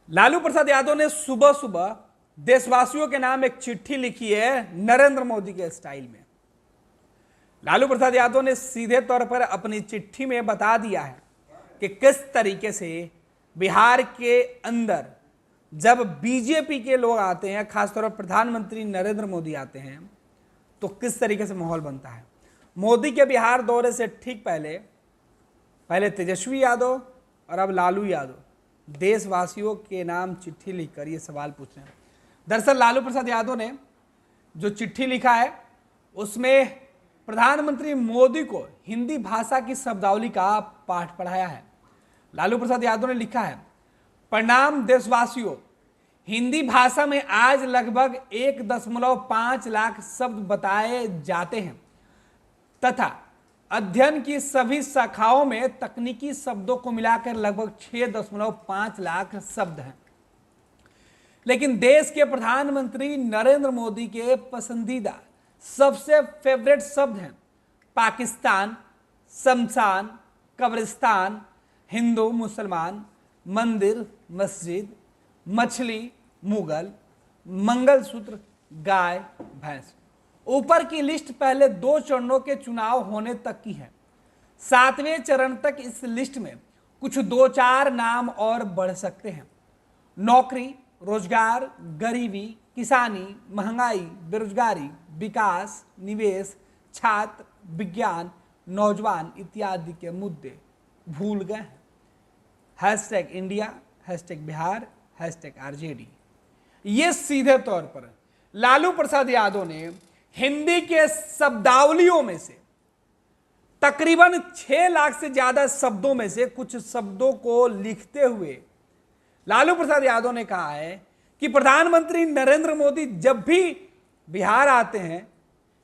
लालू प्रसाद यादव ने सुबह सुबह देशवासियों के नाम एक चिट्ठी लिखी है नरेंद्र मोदी के स्टाइल में। लालू प्रसाद यादव ने सीधे तौर पर अपनी चिट्ठी में बता दिया है कि किस तरीके से बिहार के अंदर जब बीजेपी के लोग आते हैं, खासतौर पर प्रधानमंत्री नरेंद्र मोदी आते हैं, तो किस तरीके से माहौल बनता है। मोदी के बिहार दौरे से ठीक पहले तेजस्वी यादव और अब लालू यादव देशवासियों के नाम चिट्ठी लिखकर ये सवाल पूछ रहे हैं। दरअसल लालू प्रसाद यादव ने जो चिट्ठी लिखा है उसमें प्रधानमंत्री मोदी को हिंदी भाषा की शब्दावली का पाठ पढ़ाया है। लालू प्रसाद यादव ने लिखा है, प्रणाम देशवासियों, हिंदी भाषा में आज लगभग 1.5 लाख शब्द बताए जाते हैं तथा अध्ययन की सभी शाखाओं में तकनीकी शब्दों को मिलाकर लगभग 6.5 लाख शब्द हैं। लेकिन देश के प्रधानमंत्री नरेंद्र मोदी के पसंदीदा सबसे फेवरेट शब्द हैं पाकिस्तान, शमशान, कब्रिस्तान, हिंदू मुसलमान, मंदिर मस्जिद, मछली मुगल, मंगलसूत्र, गाय भैंस। ऊपर की लिस्ट पहले 2 चरणों के चुनाव होने तक की है। 7वें चरण तक इस लिस्ट में कुछ 2-4 नाम और बढ़ सकते हैं। नौकरी, रोजगार, गरीबी, किसानी, महंगाई, बेरोजगारी, विकास, निवेश, छात्र, विज्ञान, नौजवान इत्यादि के मुद्दे भूल गए हैं। Hashtag India, hashtag Bihar, hashtag RJD. ये सीधे तौर पर लालू प्रसाद यादव ने हिंदी के शब्दावलियों में से तकरीबन 6 लाख से ज्यादा शब्दों में से कुछ शब्दों को लिखते हुए लालू प्रसाद यादव ने कहा है कि प्रधानमंत्री नरेंद्र मोदी जब भी बिहार आते हैं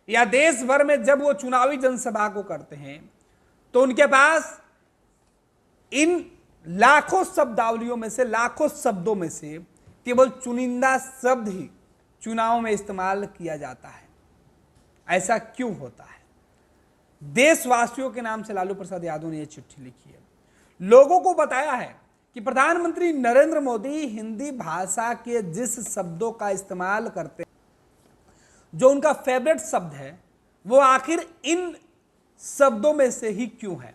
या देश भर में जब वो चुनावी जनसभा को करते हैं तो उनके पास इन लाखों शब्दावलियों में से, लाखों शब्दों में से केवल चुनिंदा शब्द ही चुनाव में इस्तेमाल किया जाता है। ऐसा क्यों होता है? देशवासियों के नाम से लालू प्रसाद यादव ने यह चिट्ठी लिखी है। लोगों को बताया है कि प्रधानमंत्री नरेंद्र मोदी हिंदी भाषा के जिस शब्दों का इस्तेमाल करते हैं, जो उनका फेवरेट शब्द है, वो आखिर इन शब्दों में से ही क्यों है।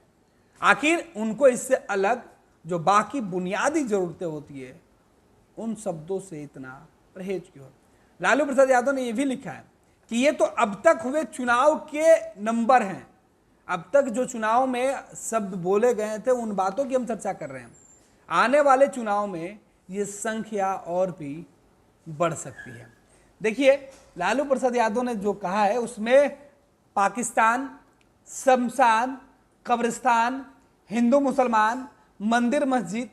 आखिर उनको इससे अलग जो बाकी बुनियादी जरूरतें होती है उन शब्दों से इतना परहेज क्यों। लालू प्रसाद यादव ने यह भी लिखा है कि ये तो अब तक हुए चुनाव के नंबर हैं। अब तक जो चुनाव में शब्द बोले गए थे उन बातों की हम चर्चा कर रहे हैं। आने वाले चुनाव में ये संख्या और भी बढ़ सकती है। देखिए, लालू प्रसाद यादव ने जो कहा है उसमें पाकिस्तान, शमशान, कब्रिस्तान, हिंदू मुसलमान, मंदिर मस्जिद,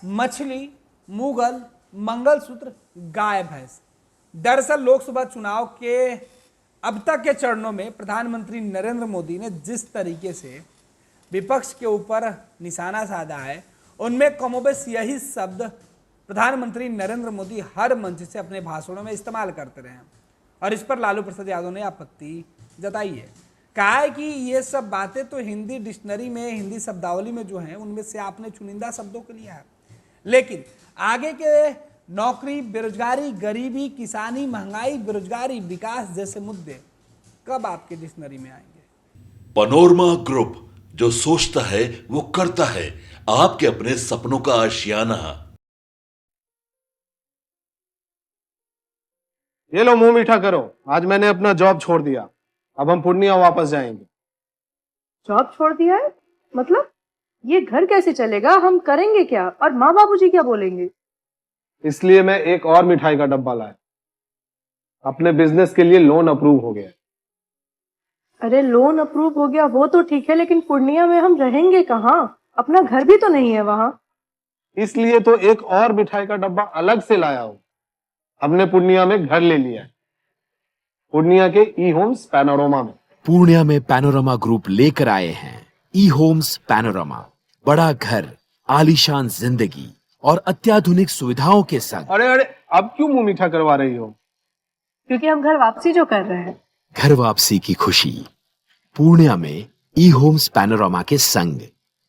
मछली, मुगल, मंगलसूत्र, गाय भैंस। दरअसल लोकसभा चुनाव के अब तक के चरणों में प्रधानमंत्री नरेंद्र मोदी ने जिस तरीके से विपक्ष के ऊपर निशाना साधा है, उनमें कमोबेश यही शब्द प्रधानमंत्री नरेंद्र मोदी हर मंच से अपने भाषणों में इस्तेमाल करते रहे हैं और इस पर लालू प्रसाद यादव ने आपत्ति जताई है। कहा है कि ये सब बातें तो हिंदी डिक्शनरी में, हिंदी शब्दावली में जो हैं उनमें से आपने चुनिंदा शब्दों को लिया है, लेकिन आगे के नौकरी, बेरोजगारी, गरीबी, किसानी, महंगाई, बेरोजगारी, विकास जैसे मुद्दे कब आपके डिक्शनरी में आएंगे। पैनोरमा ग्रुप, जो सोचता है वो करता है। आपके अपने सपनों का आशियाना। ये लो, मुंह मीठा करो। आज मैंने अपना जॉब छोड़ दिया, अब हम पूर्णिया वापस जाएंगे। जॉब छोड़ दिया है? मतलब ये घर कैसे चलेगा? हम करेंगे क्या? और माँ बाबूजी क्या बोलेंगे? इसलिए मैं एक और मिठाई का डब्बा लाया। अपने बिजनेस के लिए लोन अप्रूव हो गया। अरे लोन अप्रूव हो गया वो तो ठीक है, लेकिन पूर्णिया में हम रहेंगे कहाँ? अपना घर भी तो नहीं है वहां। इसलिए तो एक और मिठाई का डब्बा अलग से लाया हूं। हमने पूर्णिया में घर ले लिया है, पूर्णिया के ई होम्स पैनोरमा में। पूर्णिया में पैनोरमा ग्रुप लेकर आए हैं ई होम्स पैनोरमा। बड़ा घर, आलीशान जिंदगी और अत्याधुनिक सुविधाओं के संग। अरे अब क्यों मुंह मीठा करवा रही हो? क्योंकि हम घर वापसी जो कर रहे हैं। घर वापसी की खुशी पूर्णिया में ई होम्स पैनोरमा के संग।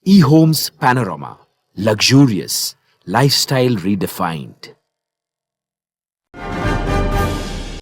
E homes panorama, luxurious lifestyle redefined.